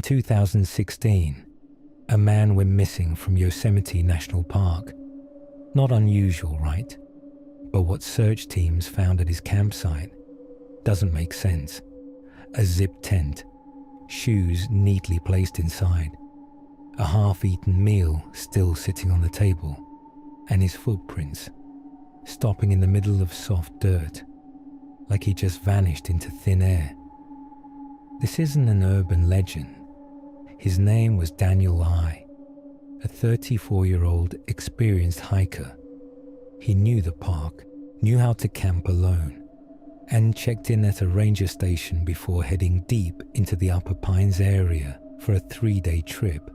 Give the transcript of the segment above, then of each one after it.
In 2016, a man went missing from Yosemite National Park. Not unusual, right? But what search teams found at his campsite doesn't make sense. A zip tent, shoes neatly placed inside, a half-eaten meal still sitting on the table, and his footprints stopping in the middle of soft dirt, like he just vanished into thin air. This isn't an urban legend. His name was Daniel I, a 34-year-old experienced hiker. He knew the park, knew how to camp alone, and checked in at a ranger station before heading deep into the Upper Pines area for a 3-day trip.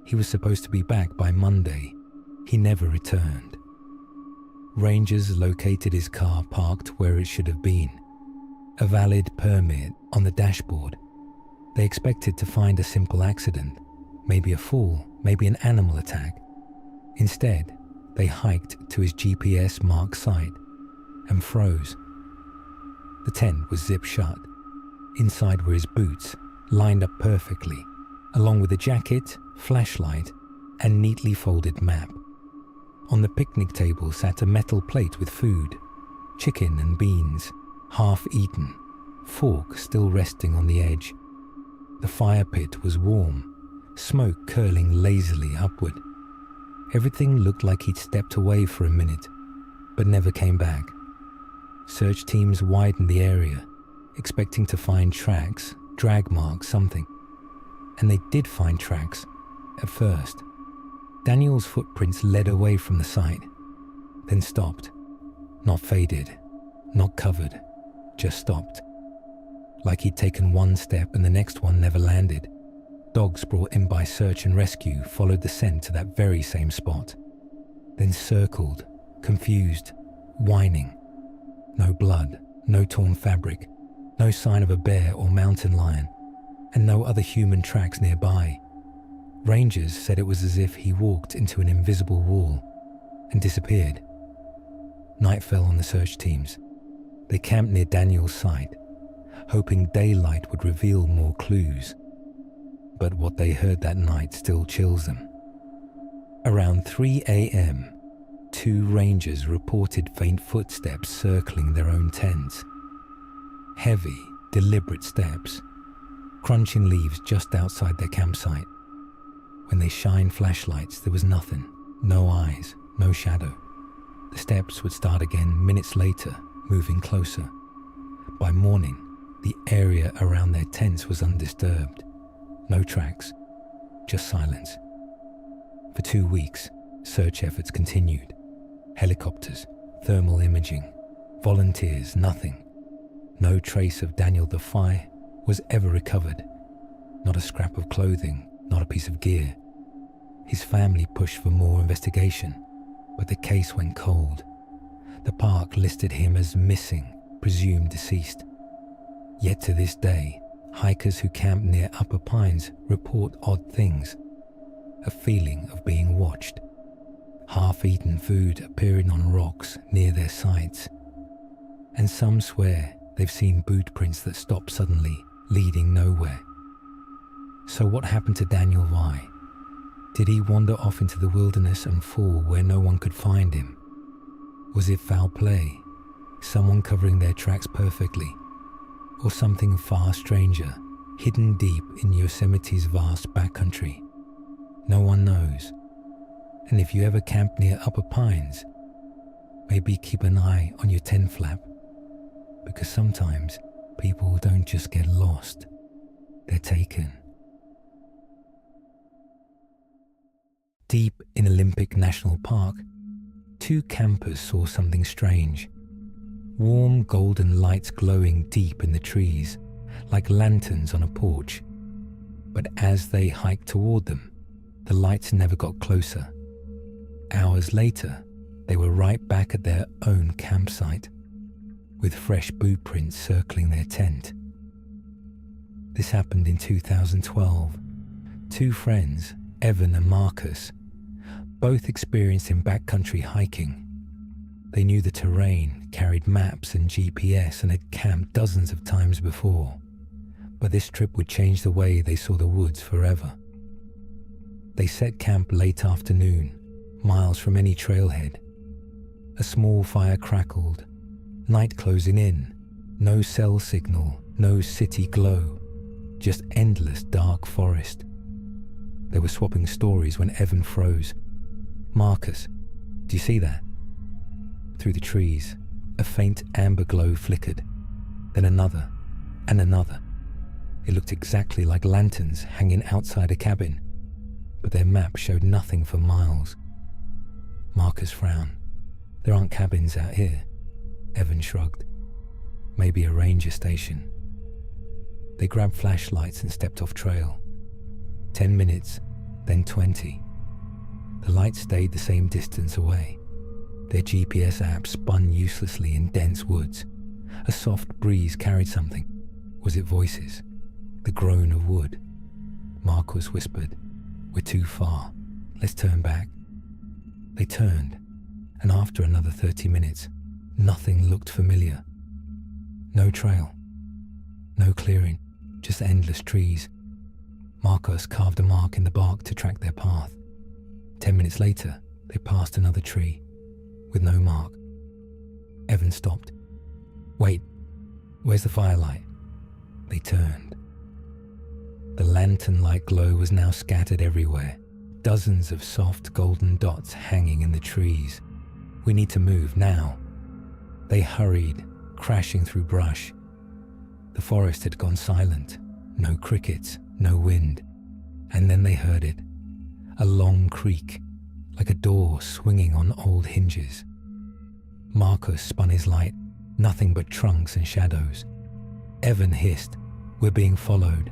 He was supposed to be back by Monday. He never returned. Rangers located his car parked where it should have been, a valid permit on the dashboard. They expected to find a simple accident, maybe a fall, maybe an animal attack. Instead, they hiked to his GPS-marked site and froze. The tent was zipped shut. Inside were his boots, lined up perfectly, along with a jacket, flashlight, and neatly folded map. On the picnic table sat a metal plate with food, chicken and beans, half eaten, fork still resting on the edge. The fire pit was warm, smoke curling lazily upward. Everything looked like he'd stepped away for a minute, but never came back. Search teams widened the area, expecting to find tracks, drag marks, something. And they did find tracks, at first. Daniel's footprints led away from the site, then stopped. Not faded, not covered, just stopped. Like he'd taken one step and the next one never landed. Dogs brought in by search and rescue followed the scent to that very same spot, then circled, confused, whining. No blood, no torn fabric, no sign of a bear or mountain lion, and no other human tracks nearby. Rangers said it was as if he walked into an invisible wall and disappeared. Night fell on the search teams. They camped near Daniel's site, hoping daylight would reveal more clues. But what they heard that night still chills them. Around 3 a.m., 2 rangers reported faint footsteps circling their own tents. Heavy, deliberate steps, crunching leaves just outside their campsite. When they shined flashlights, there was nothing, no eyes, no shadow. The steps would start again minutes later, moving closer. By morning, the area around their tents was undisturbed. No tracks, just silence. For 2 weeks, search efforts continued. Helicopters, thermal imaging, volunteers, nothing. No trace of Daniel the Fly was ever recovered. Not a scrap of clothing, not a piece of gear. His family pushed for more investigation, but the case went cold. The park listed him as missing, presumed deceased. Yet to this day, hikers who camp near Upper Pines report odd things. A feeling of being watched. Half-eaten food appearing on rocks near their sites. And some swear they've seen boot prints that stop suddenly, leading nowhere. So what happened to Daniel Vi? Did he wander off into the wilderness and fall where no one could find him? Was it foul play? Someone covering their tracks perfectly? Or something far stranger, hidden deep in Yosemite's vast backcountry? No one knows. And if you ever camp near Upper Pines, maybe keep an eye on your tent flap, because sometimes people don't just get lost, they're taken. Deep in Olympic National Park, 2 campers saw something strange. Warm golden lights glowing deep in the trees, like lanterns on a porch. But as they hiked toward them, the lights never got closer. Hours later, they were right back at their own campsite, with fresh boot prints circling their tent. This happened in 2012. 2 friends, Evan and Marcus, both experienced in backcountry hiking. They knew the terrain, carried maps and GPS, and had camped dozens of times before. But this trip would change the way they saw the woods forever. They set camp late afternoon, miles from any trailhead. A small fire crackled, night closing in, no cell signal, no city glow, just endless dark forest. They were swapping stories when Evan froze. "Marcus, do you see that?" Through the trees, a faint amber glow flickered, then another and another. It looked exactly like lanterns hanging outside a cabin, but their map showed nothing for miles. Marcus frowned. "There aren't cabins out here." Evan shrugged. "Maybe a ranger station." They grabbed flashlights and stepped off trail. 10 minutes, then 20. The lights stayed the same distance away. Their GPS app spun uselessly in dense woods. A soft breeze carried something. Was it voices? The groan of wood? Marcus whispered, "We're too far. Let's turn back." They turned, and after another 30 minutes, nothing looked familiar. No trail. No clearing, just endless trees. Marcus carved a mark in the bark to track their path. 10 minutes later, they passed another tree, with no mark. Evan stopped. "Wait, where's the firelight?" They turned. The lantern-like glow was now scattered everywhere, dozens of soft golden dots hanging in the trees. "We need to move now." They hurried, crashing through brush. The forest had gone silent, no crickets, no wind. And then they heard it, a long creak, like a door swinging on old hinges. Marcus spun his light, nothing but trunks and shadows. Evan hissed, "We're being followed."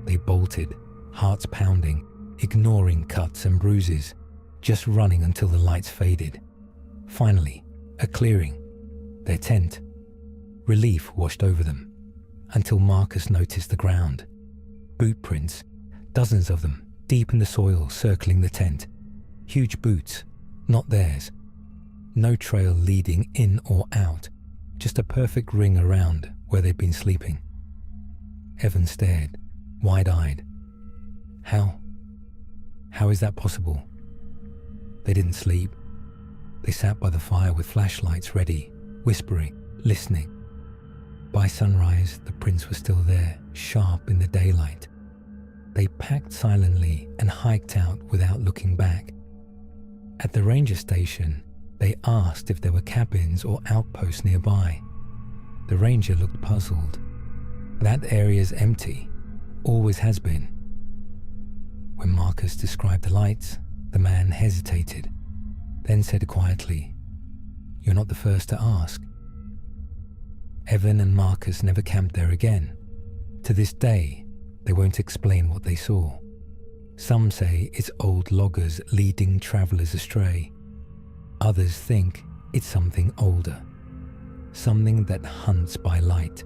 They bolted, hearts pounding, ignoring cuts and bruises, just running until the lights faded. Finally, a clearing, their tent. Relief washed over them, until Marcus noticed the ground. Boot prints, dozens of them, deep in the soil circling the tent. Huge boots, not theirs. No trail leading in or out, just a perfect ring around where they'd been sleeping. Evan stared, wide-eyed. How is that possible? They didn't sleep. They sat by the fire with flashlights ready, whispering, listening. By sunrise, the prints were still there, sharp in the daylight. They packed silently and hiked out without looking back. At the ranger station, they asked if there were cabins or outposts nearby. The ranger looked puzzled. "That area's empty. Always has been." When Marcus described the lights, the man hesitated, then said quietly, "You're not the first to ask." Evan and Marcus never camped there again. To this day, they won't explain what they saw. Some say it's old loggers leading travelers astray. Others think it's something older, something that hunts by light.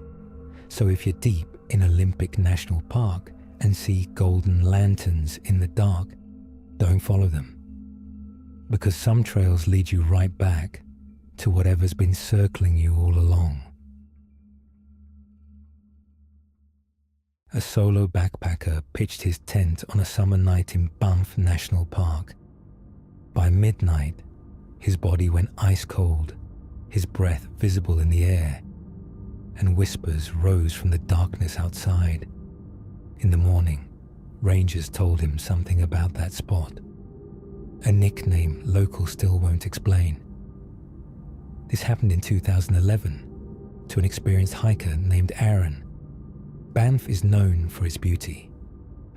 So if you're deep in Olympic National Park and see golden lanterns in the dark, don't follow them. Because some trails lead you right back to whatever's been circling you all along. A solo backpacker pitched his tent on a summer night in Banff National Park. By midnight, his body went ice cold, his breath visible in the air, and whispers rose from the darkness outside. In the morning, rangers told him something about that spot, a nickname locals still won't explain. This happened in 2011 to an experienced hiker named Aaron. Banff is known for its beauty,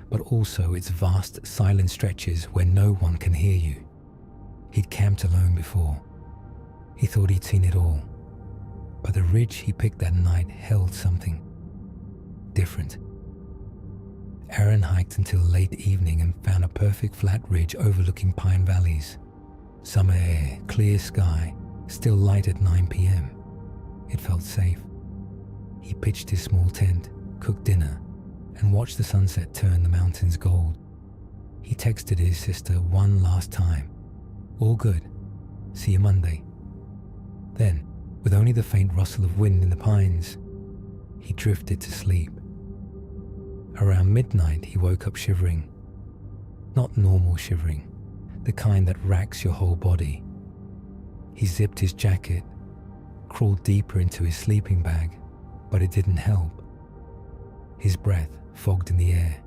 but also its vast silent stretches where no one can hear you. He'd camped alone before. He thought he'd seen it all, but the ridge he picked that night held something different. Aaron hiked until late evening and found a perfect flat ridge overlooking pine valleys. Summer air, clear sky, still light at 9 p.m. It felt safe. He pitched his small tent, cooked dinner, and watched the sunset turn the mountains gold. He texted his sister one last time. "All good. See you Monday." Then, with only the faint rustle of wind in the pines, he drifted to sleep. Around midnight, he woke up shivering. Not normal shivering, the kind that racks your whole body. He zipped his jacket, crawled deeper into his sleeping bag, but it didn't help. His breath fogged in the air.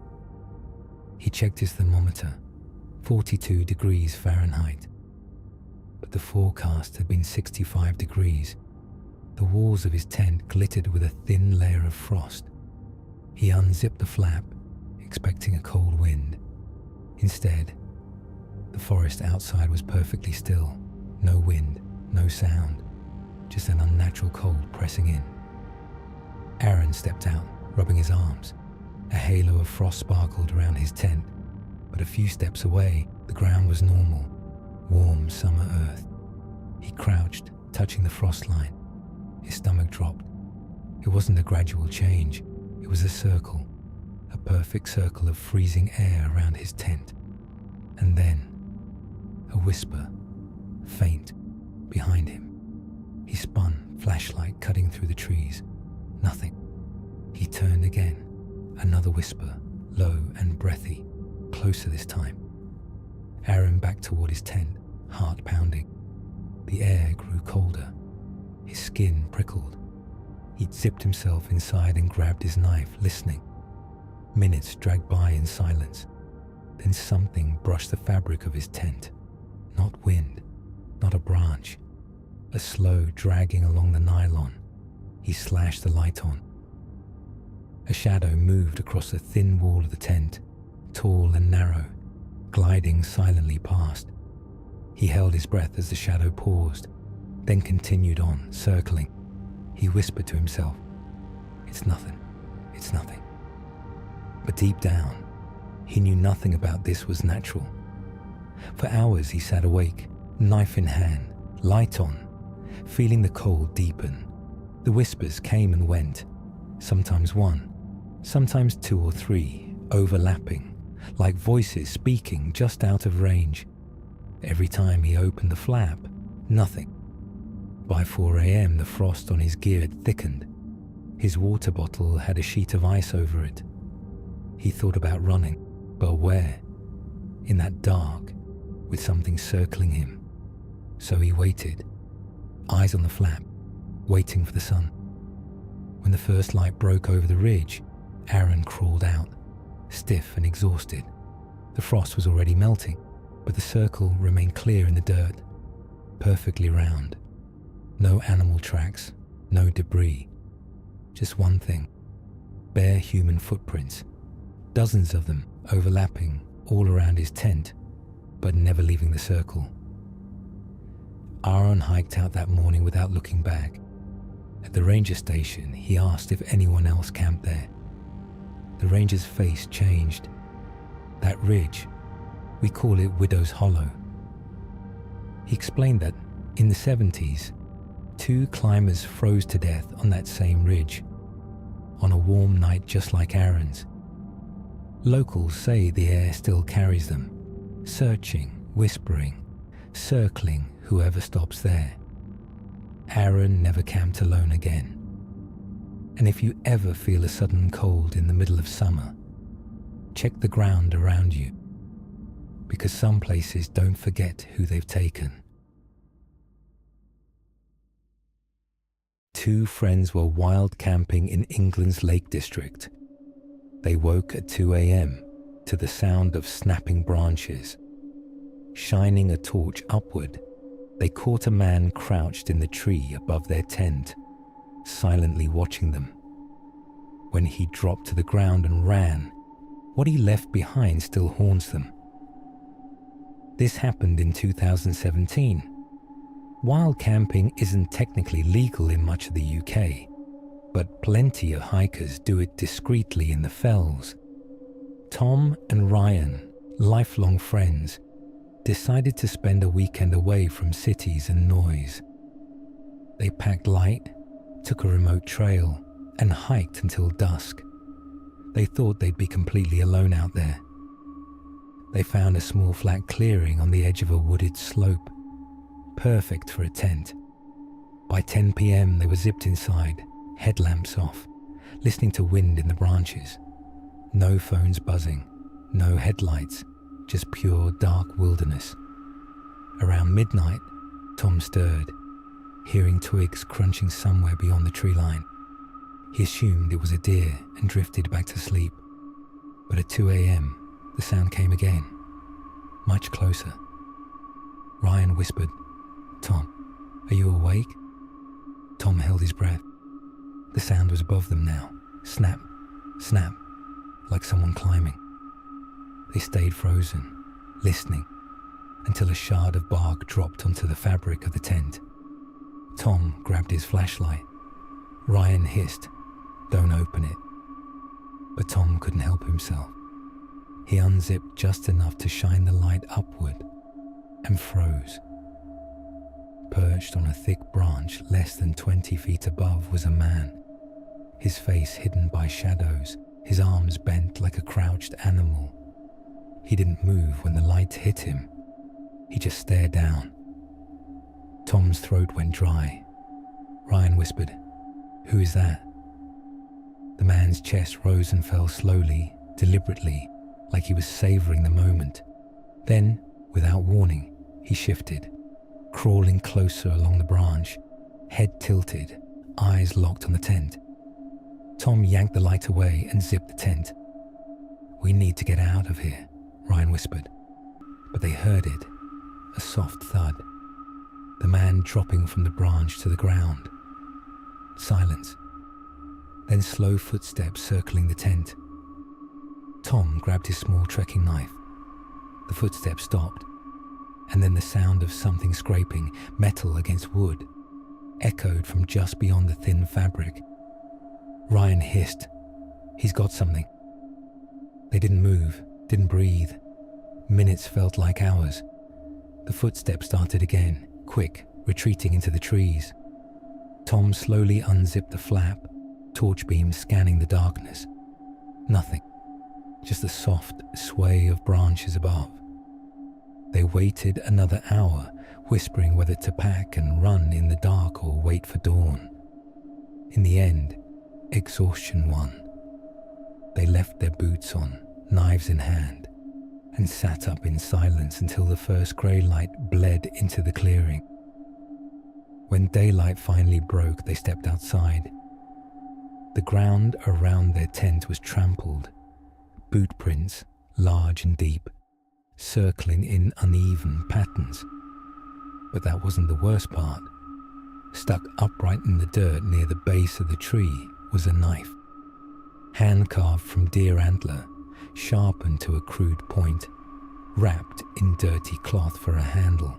He checked his thermometer, 42 degrees Fahrenheit. But the forecast had been 65 degrees. The walls of his tent glittered with a thin layer of frost. He unzipped the flap, expecting a cold wind. Instead, the forest outside was perfectly still. No wind, no sound, just an unnatural cold pressing in. Aaron stepped out, rubbing his arms. A halo of frost sparkled around his tent, but a few steps away, the ground was normal, warm summer earth. He crouched, touching the frost line. His stomach dropped. It wasn't a gradual change. It was a circle, a perfect circle of freezing air around his tent. And then, a whisper, faint, behind him. He spun, flashlight cutting through the trees. Nothing. He turned again. Another whisper, low and breathy, closer this time. Aaron backed toward his tent, heart pounding. The air grew colder. His skin prickled. He'd zipped himself inside and grabbed his knife, listening. Minutes dragged by in silence. Then something brushed the fabric of his tent. Not wind, not a branch. A slow dragging along the nylon. He slashed the light on. A shadow moved across the thin wall of the tent, tall and narrow, gliding silently past. He held his breath as the shadow paused, then continued on, circling. He whispered to himself, "It's nothing, it's nothing." But deep down, he knew nothing about this was natural. For hours he sat awake, knife in hand, light on, feeling the cold deepen. The whispers came and went, sometimes one, sometimes two or three, overlapping, like voices speaking just out of range. Every time he opened the flap, nothing. By 4 a.m. the frost on his gear had thickened. His water bottle had a sheet of ice over it. He thought about running, but where? In that dark, with something circling him. So he waited, eyes on the flap, waiting for the sun. When the first light broke over the ridge, Aaron crawled out, stiff and exhausted. The frost was already melting, but the circle remained clear in the dirt, perfectly round. No animal tracks, no debris. Just one thing, bare human footprints, dozens of them overlapping all around his tent, but never leaving the circle. Aaron hiked out that morning without looking back. At the ranger station, he asked if anyone else camped there. The ranger's face changed. That ridge, we call it Widow's Hollow. He explained that in the 70s, 2 climbers froze to death on that same ridge, on a warm night just like Aaron's. Locals say the air still carries them, searching, whispering, circling whoever stops there. Aaron never camped alone again. And if you ever feel a sudden cold in the middle of summer, check the ground around you, because some places don't forget who they've taken. 2 friends were wild camping in England's Lake District. They woke at 2 a.m. to the sound of snapping branches. Shining a torch upward, they caught a man crouched in the tree above their tent, silently watching them. When he dropped to the ground and ran, what he left behind still haunts them. This happened in 2017. Wild camping isn't technically legal in much of the UK, but plenty of hikers do it discreetly in the fells. Tom and Ryan, lifelong friends, decided to spend a weekend away from cities and noise. They packed light, took a remote trail, and hiked until dusk. They thought they'd be completely alone out there. They found a small flat clearing on the edge of a wooded slope, perfect for a tent. By 10 p.m. they were zipped inside, headlamps off, listening to wind in the branches. No phones buzzing, no headlights, just pure dark wilderness. Around midnight, Tom stirred, hearing twigs crunching somewhere beyond the tree line. He assumed it was a deer and drifted back to sleep. But at 2 a.m., the sound came again, much closer. Ryan whispered, "Tom, are you awake?" Tom held his breath. The sound was above them now. Snap, snap, like someone climbing. They stayed frozen, listening, until a shard of bark dropped onto the fabric of the tent. Tom grabbed his flashlight. Ryan hissed, "Don't open it." But Tom couldn't help himself. He unzipped just enough to shine the light upward and froze. Perched on a thick branch less than 20 feet above was a man, his face hidden by shadows, his arms bent like a crouched animal. He didn't move when the light hit him. He just stared down. Tom's throat went dry. Ryan whispered, "Who is that?" The man's chest rose and fell slowly, deliberately, like he was savoring the moment. Then, without warning, he shifted, crawling closer along the branch, head tilted, eyes locked on the tent. Tom yanked the light away and zipped the tent. "We need to get out of here," Ryan whispered. But they heard it, a soft thud. The man dropping from the branch to the ground. Silence. Then slow footsteps circling the tent. Tom grabbed his small trekking knife. The footsteps stopped, and then the sound of something scraping metal against wood echoed from just beyond the thin fabric. Ryan hissed, "He's got something." They didn't move, didn't breathe. Minutes felt like hours. The footsteps started again, quick, retreating into the trees. Tom slowly unzipped the flap, torch beam scanning the darkness. Nothing, just a soft sway of branches above. They waited another hour, whispering whether to pack and run in the dark or wait for dawn. In the end, exhaustion won. They left their boots on, knives in hand, and sat up in silence until the first grey light bled into the clearing. When daylight finally broke, they stepped outside. The ground around their tent was trampled, boot prints, large and deep, circling in uneven patterns. But that wasn't the worst part. Stuck upright in the dirt near the base of the tree was a knife, hand-carved from deer antler, sharpened to a crude point, wrapped in dirty cloth for a handle.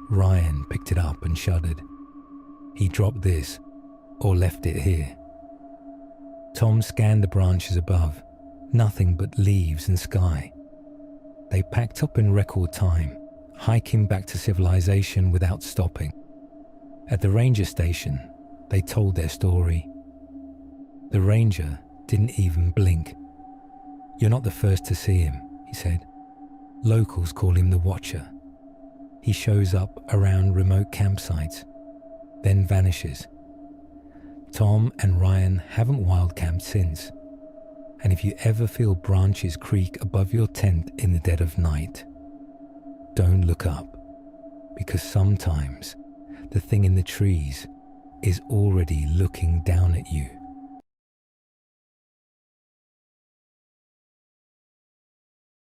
Ryan picked it up and shuddered. He dropped this, or left it here. Tom scanned the branches above, nothing but leaves and sky. They packed up in record time, hiking back to civilization without stopping. At the ranger station, they told their story. The ranger didn't even blink. "You're not the first to see him," he said. "Locals call him the Watcher. He shows up around remote campsites, then vanishes." Tom and Ryan haven't wild camped since. And if you ever feel branches creak above your tent in the dead of night, don't look up, because sometimes the thing in the trees is already looking down at you.